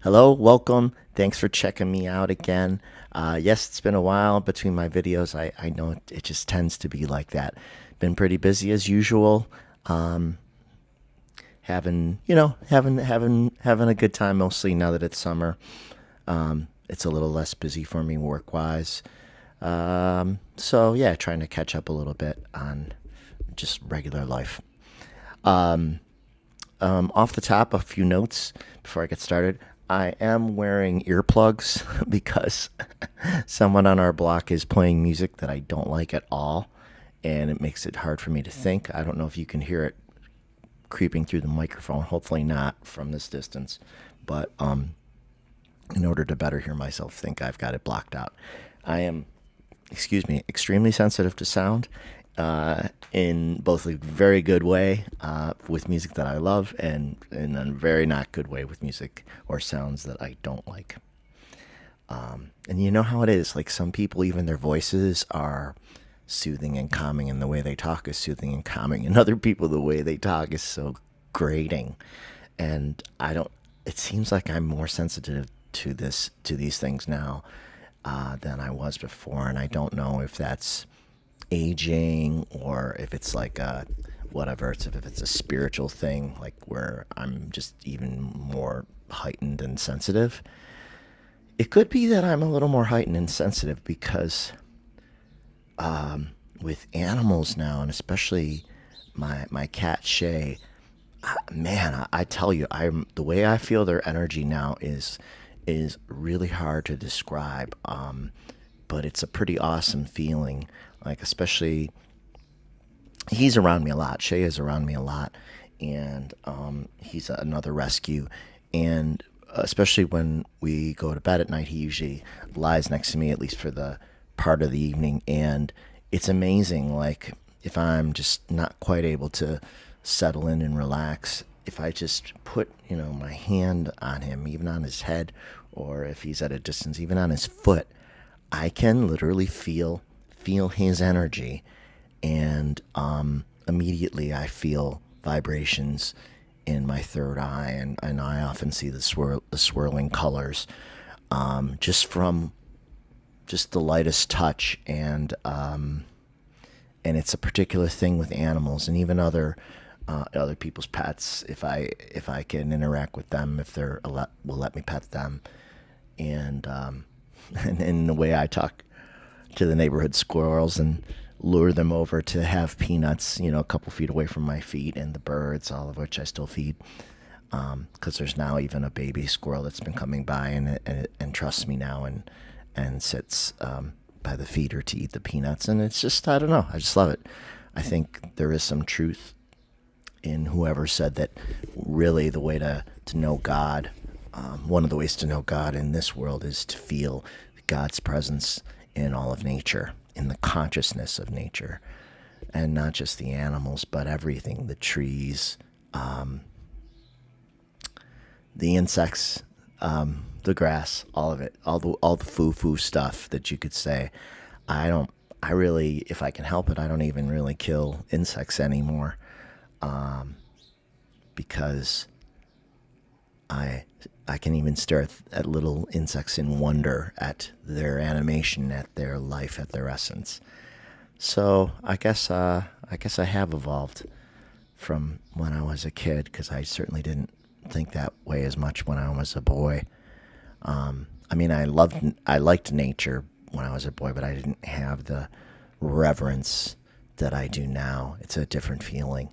Hello, welcome. Thanks for checking me out again. Yes, it's been a while between my videos. I know it just tends to be like that. Been pretty busy as usual. Um, having a good time mostly now that it's summer. It's a little less busy for me work wise. So yeah, trying to catch up a little bit on just regular life. Off the top, a few notes before I get started. I am wearing earplugs because someone on our block is playing music that I don't like at all, and it makes it hard for me to think. I don't know if you can hear it creeping through the microphone. Hopefully not from this distance, but in order to better hear myself think, I've got it blocked out. I am, excuse me, extremely sensitive to sound in both a very good way with music that I love and in a very not good way with music or sounds that I don't like. And you know how it is. Like some people, even their voices are soothing and calming, and the way they talk is soothing and calming. And other people, the way they talk is so grating. And I don't. It seems like I'm more sensitive to these things now than I was before, and I don't know if that's aging or if it's like a whatever. If it's a spiritual thing, like where I'm just even more heightened and sensitive. It could be that I'm a little more heightened and sensitive because with animals now, and especially my cat Shay, man, I tell you, I'm the way I feel their energy now is really hard to describe. But it's a pretty awesome feeling. Like especially, he's around me a lot. Shay is around me a lot, and he's another rescue. And especially when we go to bed at night, he usually lies next to me at least for the part of the evening, and it's amazing. Like if I'm just not quite able to settle in and relax, if I just put my hand on him, even on his head, or if he's at a distance, even on his foot, I can literally feel his energy, and immediately I feel vibrations in my third eye, and I often see the swirling colors just from just the lightest touch, and it's a particular thing with animals and even other people's pets. If I can interact with them, if they're will let me pet them, and and in the way I talk to the neighborhood squirrels and lure them over to have peanuts, a couple feet away from my feet, and the birds, all of which I still feed. Because there's now even a baby squirrel that's been coming by and trusts me now and sits by the feeder to eat the peanuts. And it's just, I don't know, I just love it. I think there is some truth in whoever said that really the way to know God, one of the ways to know God in this world is to feel God's presence in all of nature, in the consciousness of nature, and not just the animals, but everything, the trees, the insects, the grass, all of it, all the foo-foo stuff that you could say. I don't, I really, if I can help it, I don't even really kill insects anymore because I I can even stare at little insects in wonder at their animation, at their life, at their essence. So I guess I have evolved from when I was a kid because I certainly didn't think that way as much when I was a boy. I mean, I liked nature when I was a boy, but I didn't have the reverence that I do now. It's a different feeling.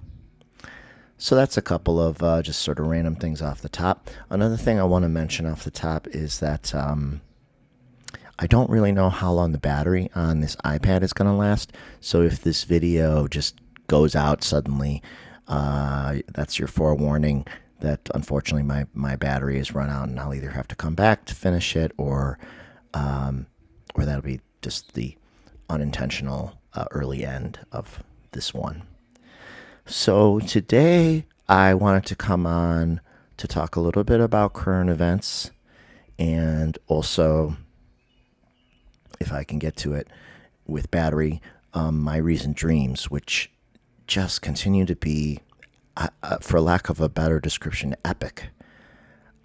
So that's a couple of just sort of random things off the top. Another thing I want to mention off the top is that I don't really know how long the battery on this iPad is going to last. So if this video just goes out suddenly, that's your forewarning that unfortunately my battery is run out and I'll either have to come back to finish it or that'll be just the unintentional early end of this one. So today I wanted to come on to talk a little bit about current events and also, if I can get to it with battery, my recent dreams, which just continue to be, for lack of a better description, epic.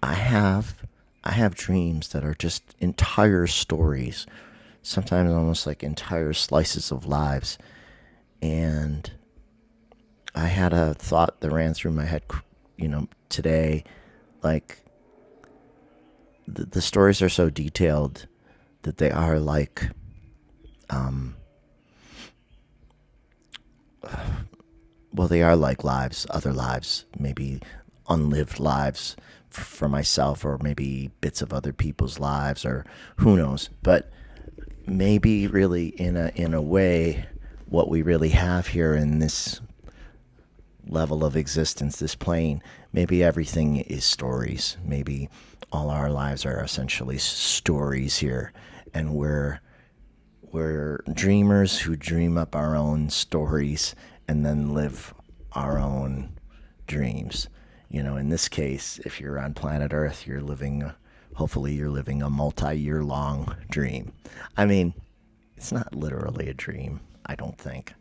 I have I have dreams that are just entire stories, sometimes almost like entire slices of lives. And I had a thought that ran through my head, today. Like, the stories are so detailed that they are like, well, they are like lives, other lives, maybe unlived lives for myself, or maybe bits of other people's lives, or who knows. But maybe really in a way, what we really have here in this level of existence, this plane, maybe everything is stories. Maybe all our lives are essentially stories here, and we're dreamers who dream up our own stories and then live our own dreams. In this case, if you're on planet Earth, hopefully you're living a multi-year long dream. I mean, it's not literally a dream, I don't think,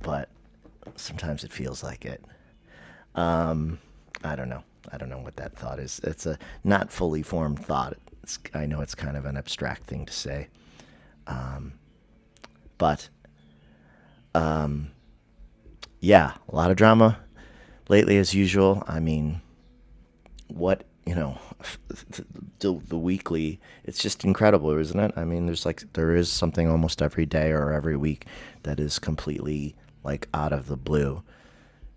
but sometimes it feels like it. I don't know. I don't know what that thought is. It's a not fully formed thought. I know it's kind of an abstract thing to say. But yeah, a lot of drama lately as usual. I mean, what, the weekly, it's just incredible, isn't it? I mean, there is something almost every day or every week that is completely like out of the blue.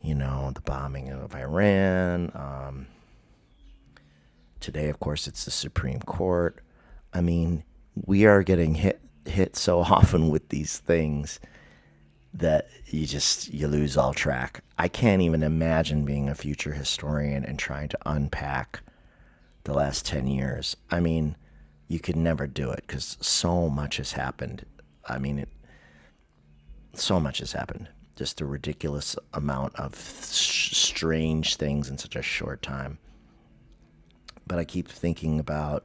The bombing of Iran. Today, of course, it's the Supreme Court. I mean, we are getting hit so often with these things that you lose all track. I can't even imagine being a future historian and trying to unpack the last 10 years. I mean, you could never do it because so much has happened. I mean, so much has happened. Just a ridiculous amount of strange things in such a short time. But I keep thinking about,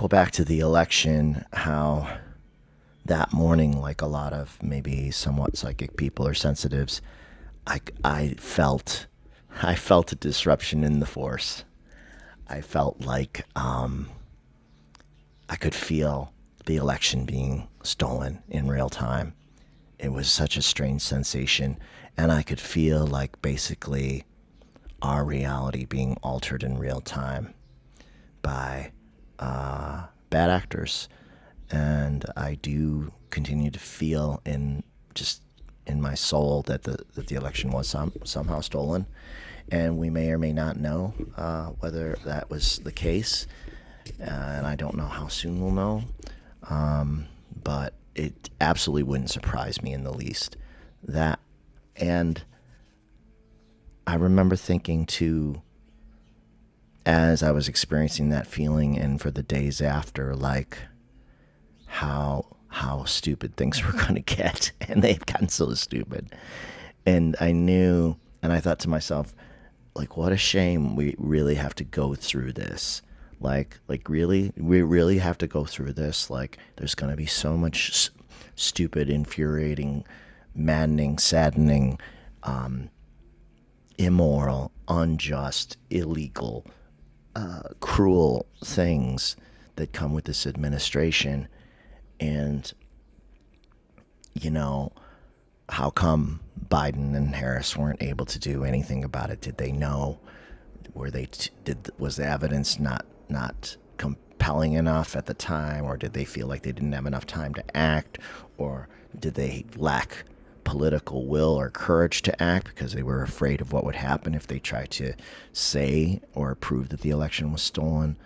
well, back to the election, how that morning, like a lot of maybe somewhat psychic people or sensitives, I felt a disruption in the force. I felt like I could feel the election being stolen in real time. It was such a strange sensation, and I could feel like basically our reality being altered in real time by bad actors. And I do continue to feel in my soul that the election was somehow stolen, and we may or may not know whether that was the case. And I don't know how soon we'll know, but it absolutely wouldn't surprise me in the least. That, and I remember thinking too, as I was experiencing that feeling, and for the days after, like how stupid things were going to get, and they've gotten so stupid. And I knew, and I thought to myself, like, what a shame we really have to go through this. Like really, we really have to go through this. Like, there's going to be so much stupid, infuriating, maddening, saddening, immoral, unjust, illegal, cruel things that come with this administration. And, how come Biden and Harris weren't able to do anything about it? Did they know? Was the evidence not compelling enough at the time, or did they feel like they didn't have enough time to act, or did they lack political will or courage to act because they were afraid of what would happen if they tried to say or prove that the election was stolen?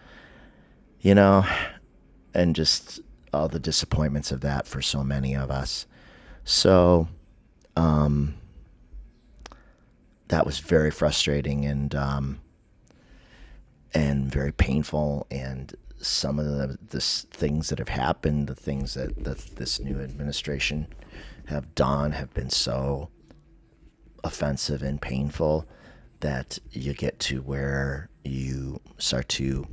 And just all the disappointments of that for so many of us. So that was very frustrating and very painful. And some of the things that have happened, the things that this new administration have done, have been so offensive and painful that you get to where you start to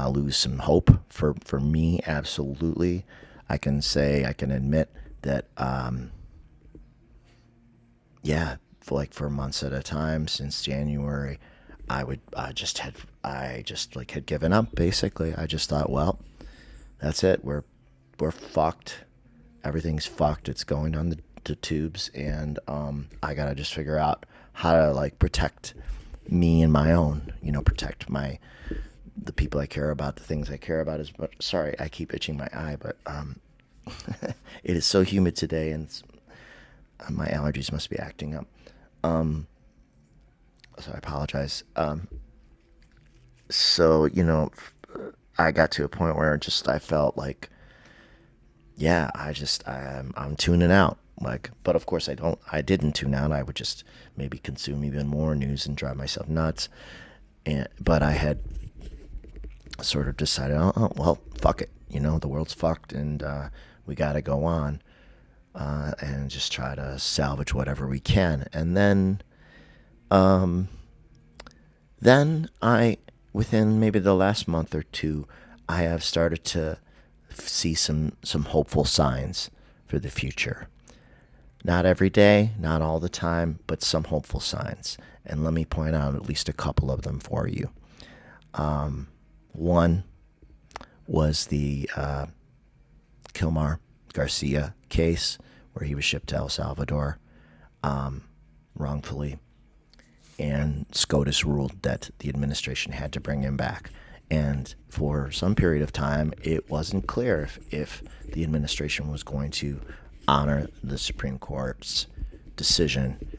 lose some hope. For me, absolutely. I can admit that, for months at a time since January, I just like had given up basically. I just thought, well, that's it. We're fucked. Everything's fucked. It's going down the tubes, and I gotta just figure out how to like protect me and my own. Protect the people I care about, the things I care about. Sorry, I keep itching my eye, but it is so humid today, and my allergies must be acting up. So I apologize. So I got to a point where just I felt like, yeah, I'm tuning out. Like, but of course I didn't tune out. I would just maybe consume even more news and drive myself nuts. But I had sort of decided, oh well, fuck it. The world's fucked, and we got to go on and just try to salvage whatever we can. And then within maybe the last month or two, I have started to see some hopeful signs for the future. Not every day, not all the time, but some hopeful signs. And let me point out at least a couple of them for you. One was the Kilmar Garcia case, where he was shipped to El Salvador wrongfully, and SCOTUS ruled that the administration had to bring him back. And for some period of time, it wasn't clear if the administration was going to honor the Supreme Court's decision.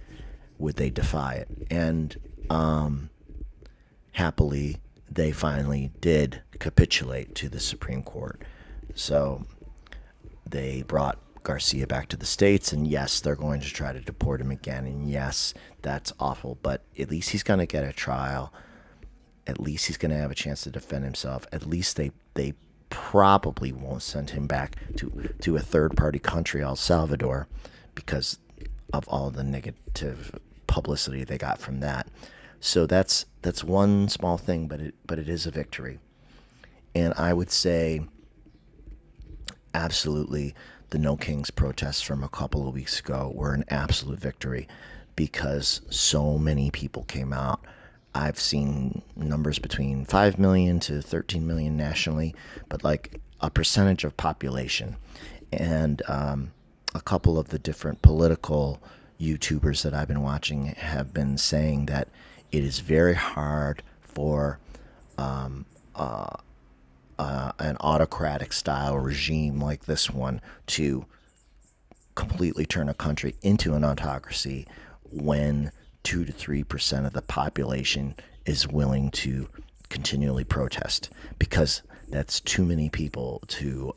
Would they defy it? And happily, they finally did capitulate to the Supreme Court. So they brought Garcia back to the States, and yes, they're going to try to deport him again, and yes, that's awful, but at least he's going to get a trial. At least he's going to have a chance to defend himself. At least they probably won't send him back to a third-party country, El Salvador, because of all the negative publicity they got from that. So that's one small thing, but it is a victory. And I would say absolutely the No Kings protests from a couple of weeks ago were an absolute victory, because so many people came out. I've seen numbers between 5 million to 13 million nationally, but like a percentage of population. And a couple of the different political YouTubers that I've been watching have been saying that it is very hard for an autocratic style regime like this one to completely turn a country into an autocracy when 2 to 3% of the population is willing to continually protest, because that's too many people to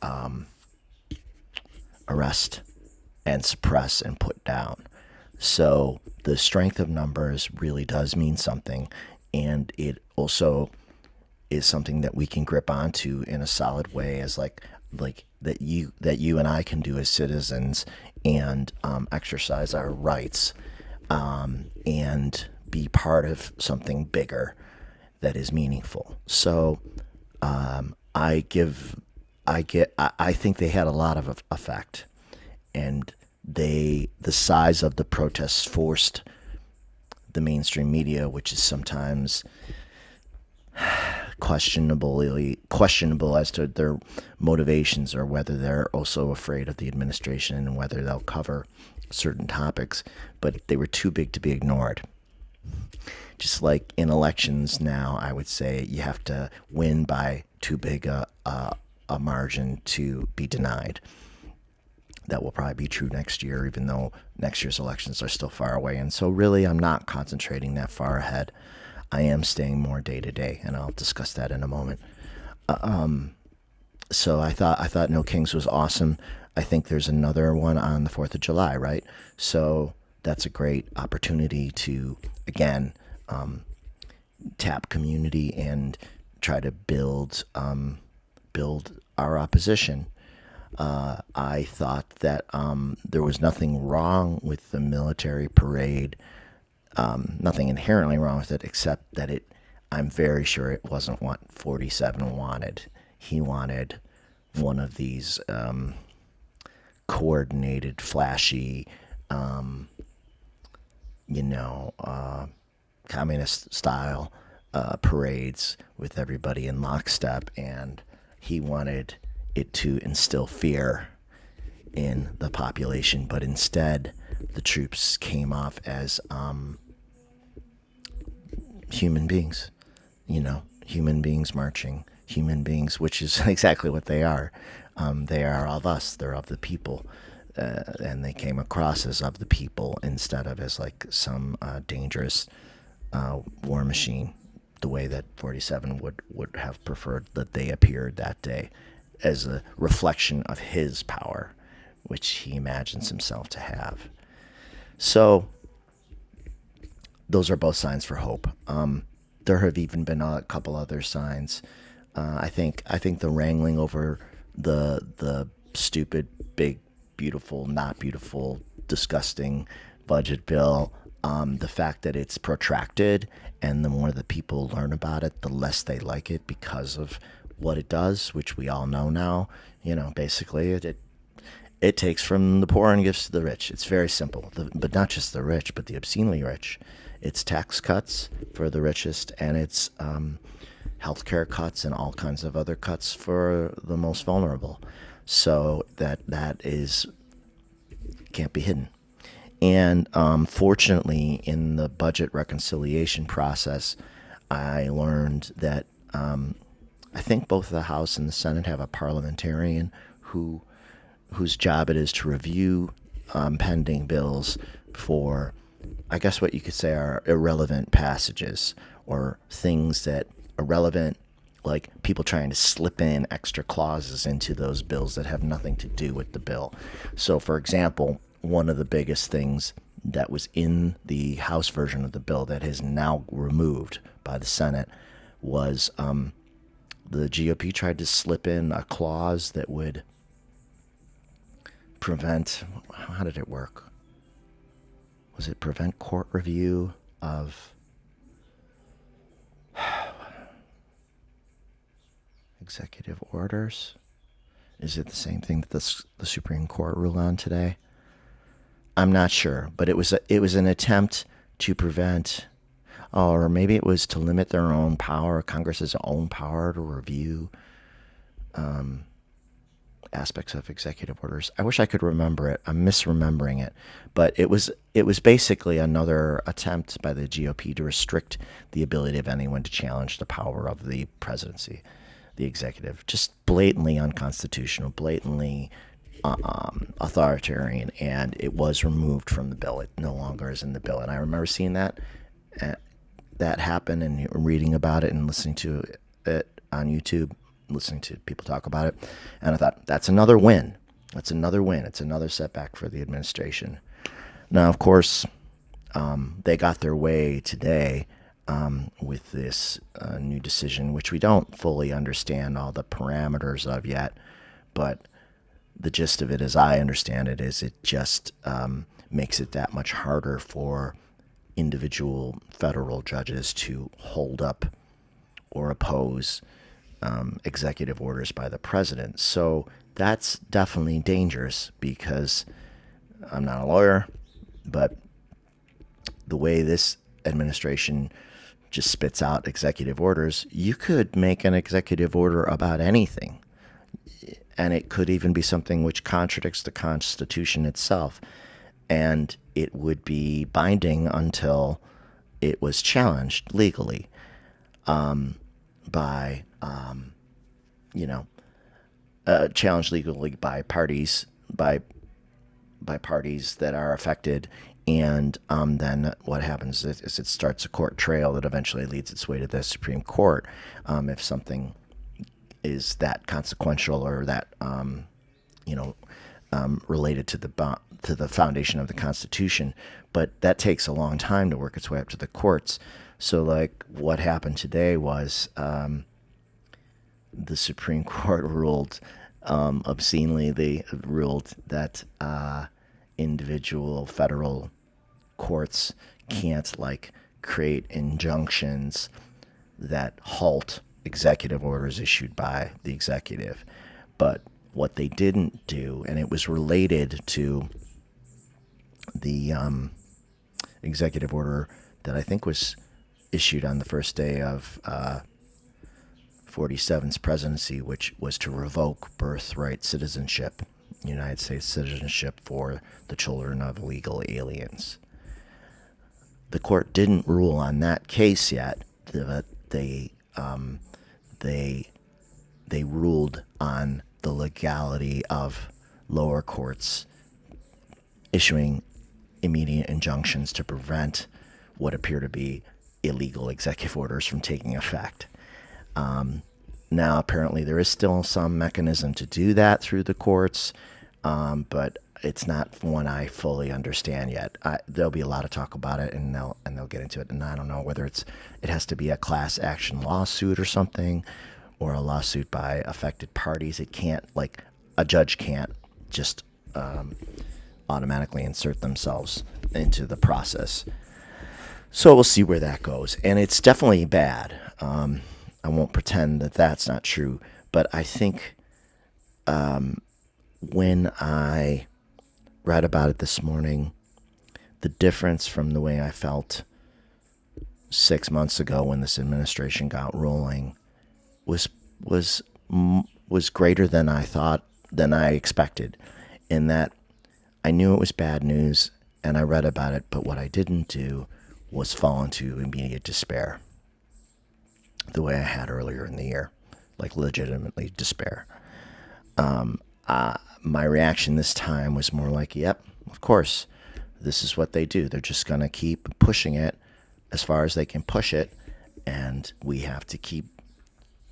arrest and suppress and put down. So the strength of numbers really does mean something, and it also is something that we can grip onto in a solid way, as like that you and I can do as citizens, and exercise our rights, and be part of something bigger that is meaningful. So I think they had a lot of effect, and the size of the protests forced the mainstream media, which is sometimes questionable as to their motivations, or whether they're also afraid of the administration and whether they'll cover certain topics, but they were too big to be ignored. Just like in elections now, I would say you have to win by too big a margin to be denied. That will probably be true next year, even though next year's elections are still far away. And so really, I'm not concentrating that far ahead. I am staying more day to day, and I'll discuss that in a moment. So I thought No Kings was awesome. I think there's another one on the 4th of July, right? So that's a great opportunity to, again, tap community and try to build our opposition. I thought that there was nothing wrong with the military parade, nothing inherently wrong with it, except that I'm very sure it wasn't what 47 wanted. He wanted one of these coordinated, flashy, communist style parades with everybody in lockstep, and he wanted it to instill fear in the population, but instead the troops came off as human beings, human beings marching, human beings, which is exactly what they are. They are of us, they're of the people. And they came across as of the people instead of as like some dangerous war machine, the way that 47 would have preferred that they appeared that day, as a reflection of his power, which he imagines himself to have. So those are both signs for hope. There have even been a couple other signs. I think the wrangling over the stupid, big, beautiful, not beautiful, disgusting budget bill, the fact that it's protracted, and the more that people learn about it, the less they like it because of what it does, which we all know now. Basically it takes from the poor and gives to the rich. It's very simple. But not just the rich, but the obscenely rich. It's tax cuts for the richest, and it's healthcare cuts and all kinds of other cuts for the most vulnerable. So that is can't be hidden. And fortunately, in the budget reconciliation process, I learned that I think both the House and the Senate have a parliamentarian whose job it is to review pending bills for, I guess what you could say are irrelevant passages, or things that are relevant, like people trying to slip in extra clauses into those bills that have nothing to do with the bill. So, for example, one of the biggest things that was in the House version of the bill that is now removed by the Senate was the GOP tried to slip in a clause that would prevent, how did it work? Was it prevent court review of executive orders? Is it the same thing that the Supreme Court ruled on today? I'm not sure, but it was an attempt to prevent, or maybe it was to limit their own power, Congress's own power to review aspects of executive orders. I wish I could remember it. I'm misremembering it, but it was basically another attempt by the GOP to restrict the ability of anyone to challenge the power of the presidency, the executive. Just blatantly unconstitutional, blatantly authoritarian, and it was removed from the bill. It no longer is in the bill, and I remember seeing that happen and reading about it and listening to it on YouTube, listening to people talk about it, and I thought, that's another win. That's another win. It's another setback for the administration. Now, of course, they got their way today with this new decision, which we don't fully understand all the parameters of yet, but the gist of it, as I understand it, is it just makes it that much harder for individual federal judges to hold up or oppose executive orders by the president. So that's definitely dangerous, because I'm not a lawyer, but the way this administration just spits out executive orders, you could make an executive order about anything, and it could even be something which contradicts the Constitution itself, and it would be binding until it was challenged legally by challenged legally by parties that are affected, and then what happens is it starts a court trail that eventually leads its way to the Supreme Court if something is that consequential or that related to the foundation of the Constitution. But that takes a long time to work its way up to the courts. So, like, what happened today was the Supreme Court ruled obscenely. They ruled that individual federal courts can't create injunctions that halt executive orders issued by the executive. But what they didn't do, and it was related to the executive order that I think was issued on the first day of 47's presidency, which was to revoke birthright citizenship, United States citizenship for the children of illegal aliens. The court didn't rule on that case yet, but they ruled on the legality of lower courts issuing immediate injunctions to prevent what appear to be illegal executive orders from taking effect. Now, apparently, there is still some mechanism to do that through the courts, but it's not one I fully understand yet. There'll be a lot of talk about it, and they'll get into it. And I don't know whether it has to be a class action lawsuit or something, or a lawsuit by affected parties. It can't, like, a judge can't just automatically insert themselves into the process. So we'll see where that goes. And it's definitely bad. I won't pretend that that's not true, but I think when I read about it this morning, the difference from the way I felt 6 months ago when this administration got rolling was greater than I expected, in that I knew it was bad news and I read about it, but what I didn't do was fall into immediate despair the way I had earlier in the year, like legitimately despair. My reaction this time was more like, yep, of course, this is what they do. They're just going to keep pushing it as far as they can push it, and we have to keep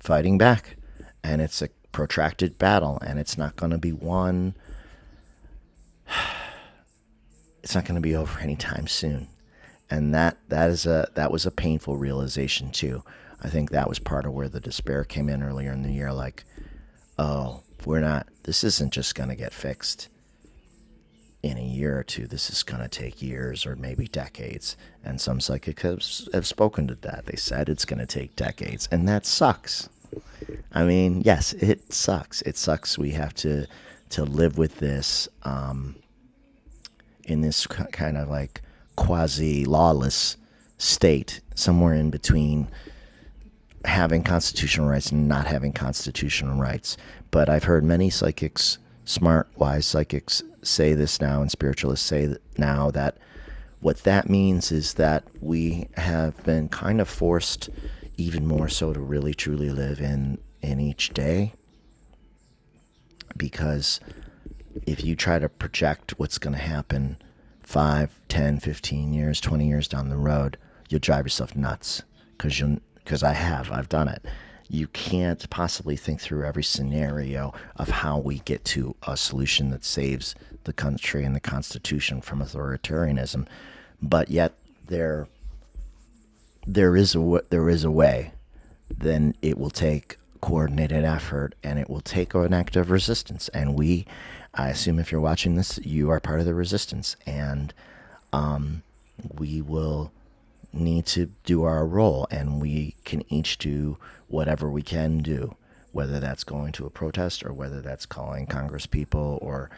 fighting back. And it's a protracted battle, and it's not going to be won. It's not going to be over anytime soon. And that was a painful realization too. I think that was part of where the despair came in earlier in the year, like, oh, this isn't just going to get fixed in a year or two. This is going to take years or maybe decades. And some psychics have spoken to that. They said it's going to take decades, and that sucks. I mean, yes, it sucks. It sucks. We have to live with this in this kind of like quasi-lawless state, somewhere in between having constitutional rights and not having constitutional rights. But I've heard many psychics, smart, wise psychics, say this now, and spiritualists say now, that what that means is that we have been kind of forced, even more so, to really truly live in each day. Because if you try to project what's going to happen 5, 10, 15 years, 20 years down the road, you'll drive yourself nuts. Because I've done it. You can't possibly think through every scenario of how we get to a solution that saves the country and the Constitution from authoritarianism. But yet there is a way. Then it will take coordinated effort, and it will take an act of resistance. And I assume if you're watching this, you are part of the resistance, and we will need to do our role, and we can each do whatever we can do, whether that's going to a protest, or whether that's calling Congress people, or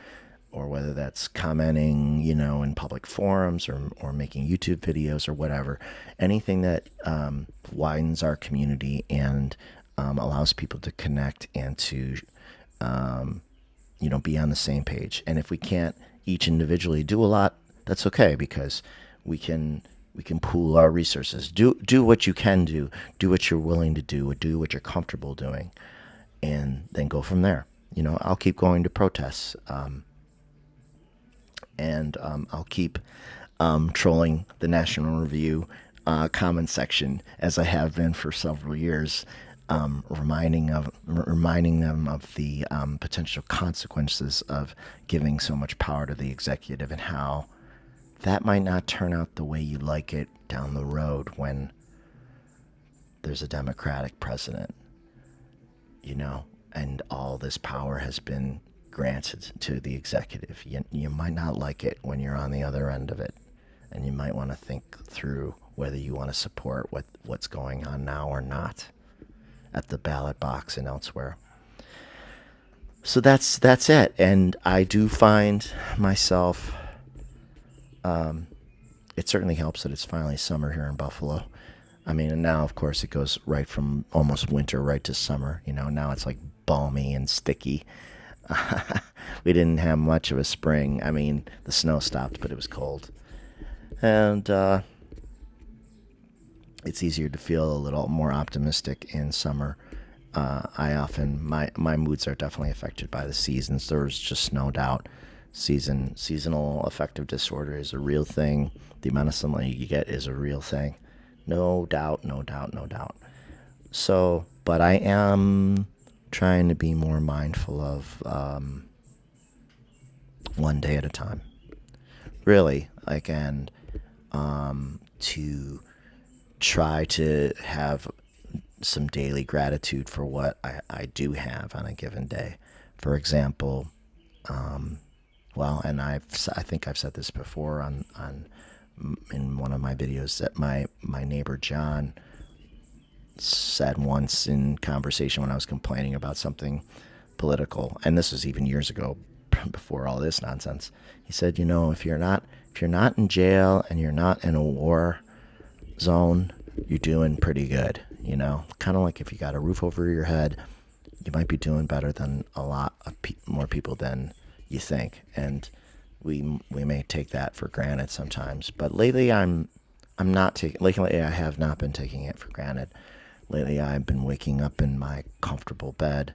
whether that's commenting, in public forums, or making YouTube videos, or whatever. Anything that widens our community and allows people to connect and to be on the same page. And if we can't each individually do a lot, that's okay, because we can pool our resources. Do what you can do what you're willing to do what you're comfortable doing, and then go from there. I'll keep going to protests, and I'll keep trolling the National Review comment section, as I have been for several years, reminding them of the potential consequences of giving so much power to the executive, and how that might not turn out the way you like it down the road when there's a Democratic president, and all this power has been granted to the executive. You might not like it when you're on the other end of it, and you might want to think through whether you want to support what's going on now or not at the ballot box and elsewhere. So that's it. And I do find myself, it certainly helps that it's finally summer here in Buffalo. I mean, and now of course it goes right from almost winter right to summer. Now it's like balmy and sticky. We didn't have much of a spring. I mean, the snow stopped, but it was cold. And it's easier to feel a little more optimistic in summer. I often my moods are definitely affected by the seasons. There's just no doubt. Seasonal affective disorder is a real thing. The amount of sunlight you get is a real thing. No doubt, no doubt, no doubt. So, but I am trying to be more mindful of one day at a time. Really, like, and to try to have some daily gratitude for what I do have on a given day. For example, well, and I think I've said this before on in one of my videos, that my neighbor John said once in conversation when I was complaining about something political, and this was even years ago, before all this nonsense. He said, if you're not in jail and you're not in a war zone, you're doing pretty good. Kind of like if you got a roof over your head, you might be doing better than a lot of more people than you think. And we may take that for granted sometimes. But lately, I'm not taking. Lately, I have not been taking it for granted. Lately, I've been waking up in my comfortable bed,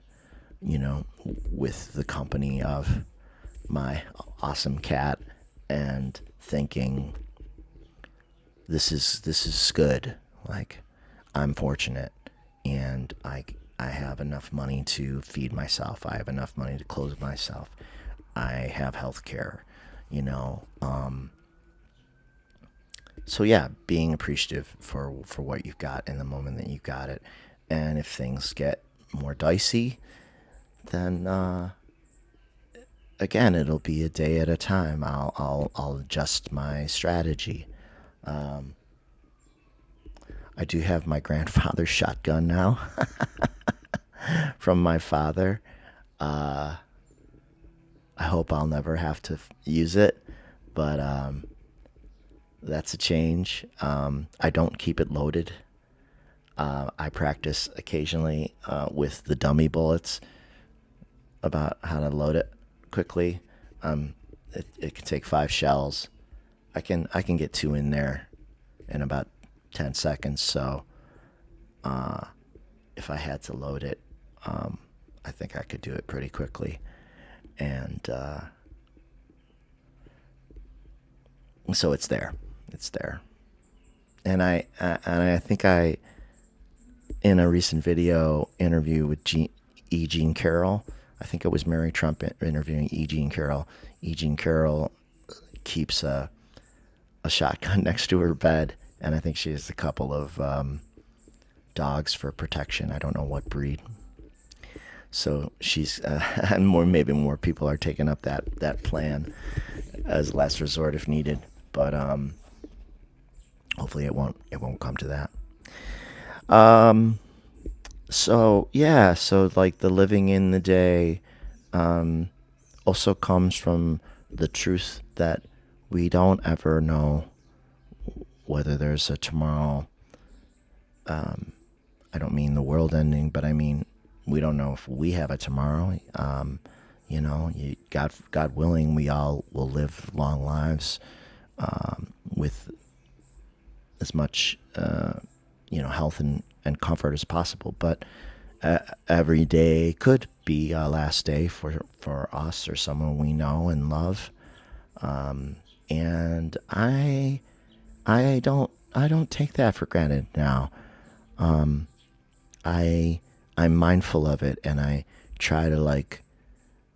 with the company of my awesome cat, and thinking, this is good. Like, I'm fortunate, and I have enough money to feed myself. I have enough money to clothe myself. I have health care, So yeah, being appreciative for what you've got in the moment that you've got it. And if things get more dicey, then again, it'll be a day at a time. I'll adjust my strategy. I do have my grandfather's shotgun now from my father. I hope I'll never have to use it, but that's a change. I don't keep it loaded. I practice occasionally with the dummy bullets about how to load it quickly. It can take 5 shells. I can get 2 in there in about 10 seconds. So if I had to load it, I think I could do it pretty quickly. And so it's there. It's there. And I think in a recent video interview with E. Jean Carroll, I think it was Mary Trump interviewing E. Jean Carroll. E. Jean Carroll keeps a shotgun next to her bed, and I think she has a couple of dogs for protection. I don't know what breed. So she's and maybe more people are taking up that plan as last resort if needed. But hopefully it won't come to that. So yeah, so like the living in the day also comes from the truth that we don't ever know whether there's a tomorrow. I don't mean the world ending, but I mean we don't know if we have a tomorrow. God willing, we all will live long lives with as much health and comfort as possible. But every day could be a last day for us or someone we know and love. And I don't take that for granted now. I'm mindful of it, and I try to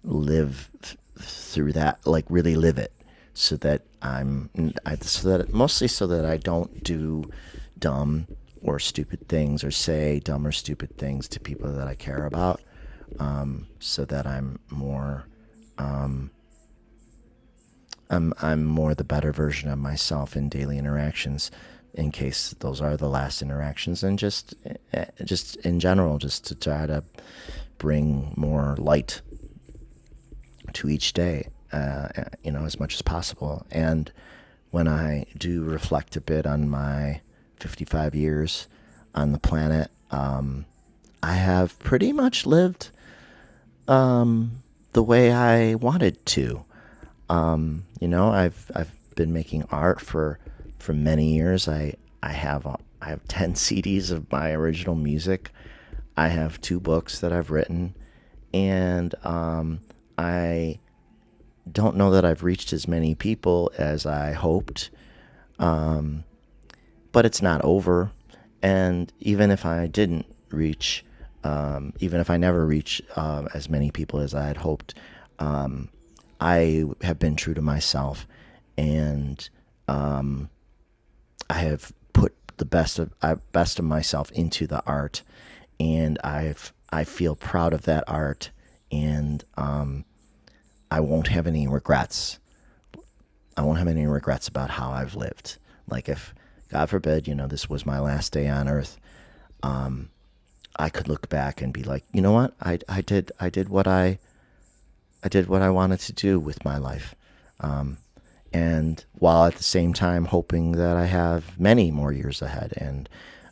live through that, really live it, so that mostly so that I don't do dumb or stupid things or say dumb or stupid things to people that I care about, so that I'm more I'm more the better version of myself in daily interactions, in case those are the last interactions, and just in general, just to try to bring more light to each day, as much as possible. And when I do reflect a bit on my 55 years on the planet, I have pretty much lived the way I wanted to. I've been making art for many years. I have 10 CDs of my original music. I have 2 books that I've written, and I don't know that I've reached as many people as I hoped, but it's not over. And even if I didn't reach, even if I never reach as many people as I had hoped, I have been true to myself, and I have put the best of myself into the art, and I feel proud of that art, and I won't have any regrets. I won't have any regrets about how I've lived. Like if, God forbid, this was my last day on earth, I could look back and be like, you know what? I did what I wanted to do with my life. And while at the same time hoping that I have many more years ahead. And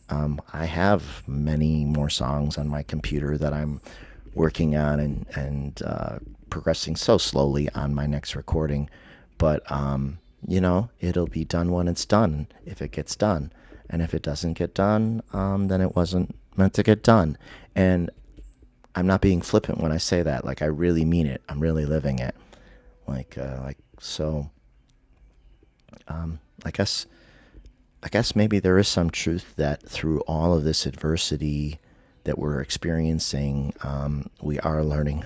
I have many more songs on my computer that I'm working on, and progressing so slowly on my next recording. But, it'll be done when it's done, if it gets done. And if it doesn't get done, then it wasn't meant to get done. And I'm not being flippant when I say that. Like, I really mean it. I'm really living it. So, I guess maybe there is some truth that through all of this adversity that we're experiencing, we are learning.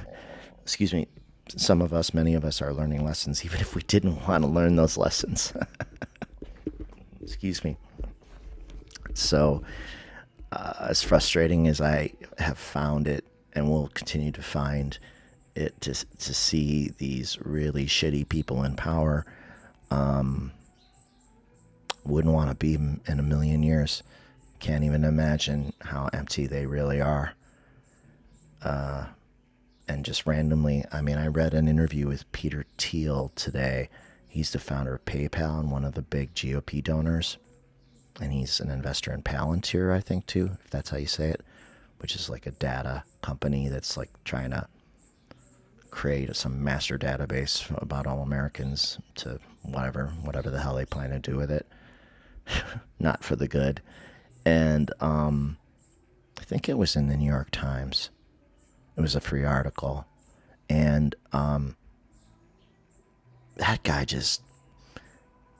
Excuse me. Some of us, many of us, are learning lessons, even if we didn't want to learn those lessons. Excuse me. So, as frustrating as I have found it, and will continue to find it, to see these really shitty people in power, wouldn't want to be in a million years. Can't even imagine how empty they really are. And just randomly, I read an interview with Peter Thiel today. He's the founder of PayPal and one of the big GOP donors. And he's an investor in Palantir, I think, too, if that's how you say it, which is like a data company that's like trying to create some master database about all Americans to whatever the hell they plan to do with it. Not for the good. And I think it was in the New York Times. It was a free article. And that guy just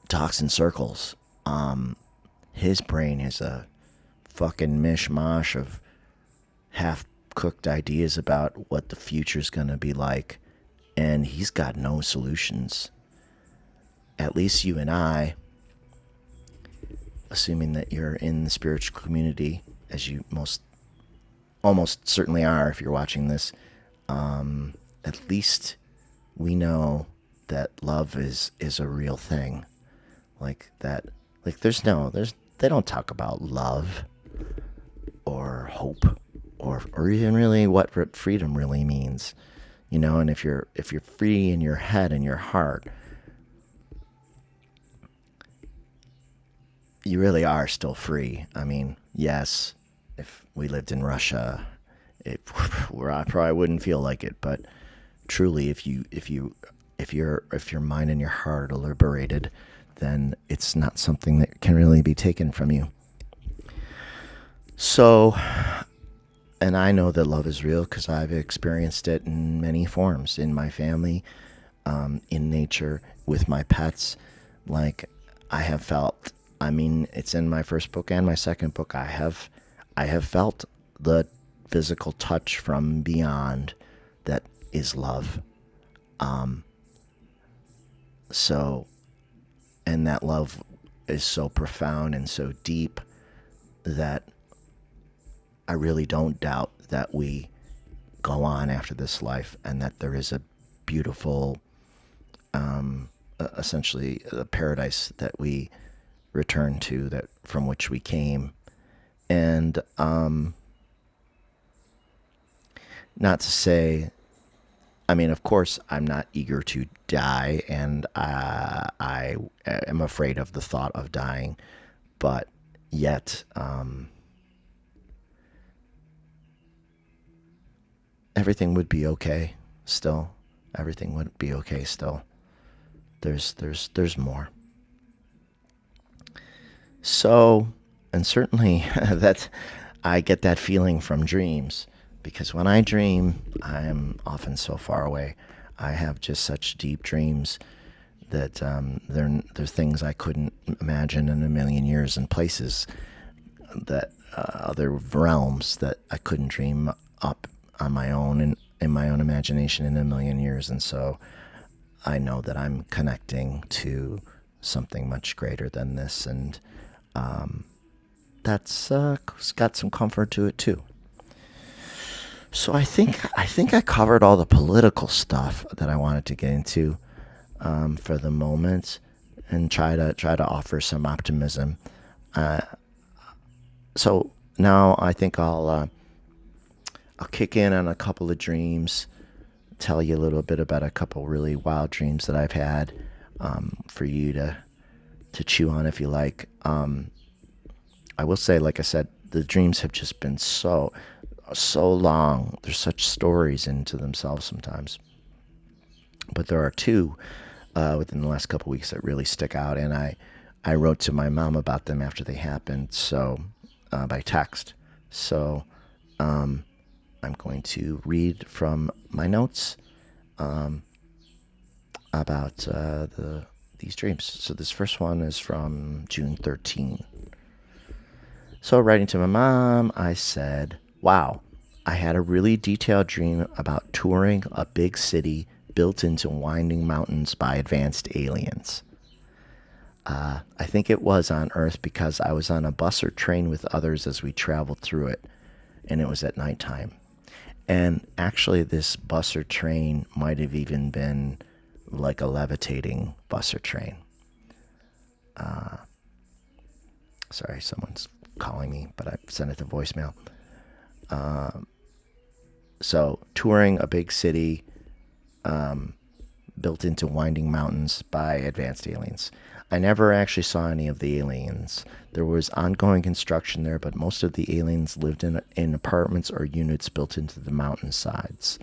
talks in circles. His brain is a fucking mishmash of half-cooked ideas about what the future's going to be like. And he's got no solutions. At least you and I, assuming that you're in the spiritual community, as you almost certainly are if you're watching this, at least we know that love is a real thing. Like that, like they don't talk about love or hope or even really what freedom really means. And if you're free in your head and your heart, you really are still free. Yes, if we lived in Russia, I probably wouldn't feel like it. But truly, if your mind and your heart are liberated, then it's not something that can really be taken from you. So, and I know that love is real because I've experienced it in many forms, in my family, in nature, with my pets. Like, I have felt, it's in my first book and my second book, I have felt the physical touch from beyond that is love. And that love is so profound and so deep that I really don't doubt that we go on after this life, and that there is a beautiful, essentially a paradise that we return to, that from which we came. And not to say, of course, I'm not eager to die, and I am afraid of the thought of dying. But yet everything would be okay still. Everything would be okay still. There's more. So, and certainly that I get that feeling from dreams because when I dream, I am often so far away. I have just such deep dreams that they're things I couldn't imagine in a million years, and places that other realms that I couldn't dream up on my own and in my own imagination in a million years. And so I know that I'm connecting to something much greater than this, and that's got some comfort to it too. So I think I covered all the political stuff that I wanted to get into for the moment, and try to offer some optimism. Uh, so now I think I'll kick in on a couple of dreams, tell you a little bit about a couple really wild dreams that I've had, for you to chew on if you like. I will say, like I said, the dreams have just been so long. There's such stories into themselves sometimes, but there are two within the last couple of weeks that really stick out, and I wrote to my mom about them after they happened, so by text. So I'm going to read from my notes about these dreams. So this first one is from June 13. So writing to my mom, I said, "Wow, I had a really detailed dream about touring a big city built into winding mountains by advanced aliens. I think it was on Earth because I was on a bus or train with others as we traveled through it, and it was at nighttime. And actually, this bus or train might have even been like a levitating bus or train." Sorry, someone's calling me, but I sent it to voicemail. So, touring a big city built into winding mountains by advanced aliens. I never actually saw any of the aliens. There was ongoing construction there, but most of the aliens lived in apartments or units built into the mountainsides.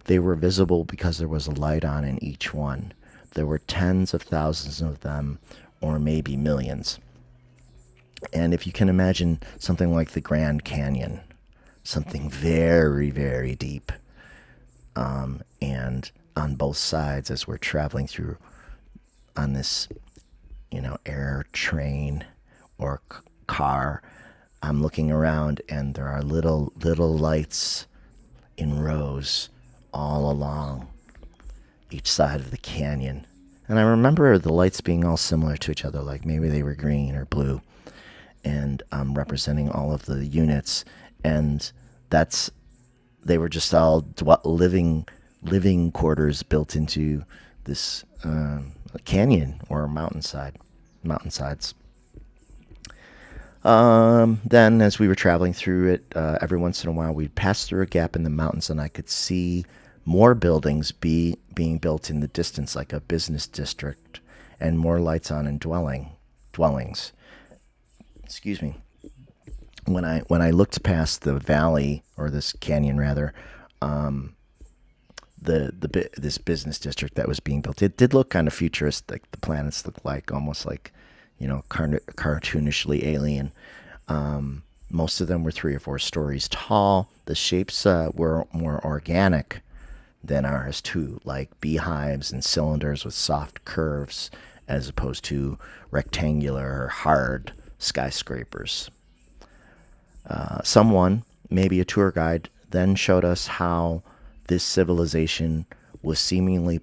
They were visible because there was a light on in each one. There were tens of thousands of them, or maybe millions. And if you can imagine something like the Grand Canyon, something very, very deep, and on both sides as we're traveling through on this, air train or car, I'm looking around and there are little lights in rows all along each side of the canyon. And I remember the lights being all similar to each other, like maybe they were green or blue, and representing all of the units. And that's they were just all living quarters built into this canyon or mountainsides. Then, as we were traveling through it, every once in a while, we'd pass through a gap in the mountains, and I could see more buildings being built in the distance, like a business district, and more lights on in dwellings. Excuse me. When I looked past the valley, or this canyon rather, this business district that was being built, it did look kind of futuristic. The planets looked like almost like, cartoonishly alien. Most of them were 3 or 4 stories tall. The shapes were more organic than ours too, like beehives and cylinders with soft curves, as opposed to rectangular, hard skyscrapers. Someone, maybe a tour guide, then showed us how this civilization was seemingly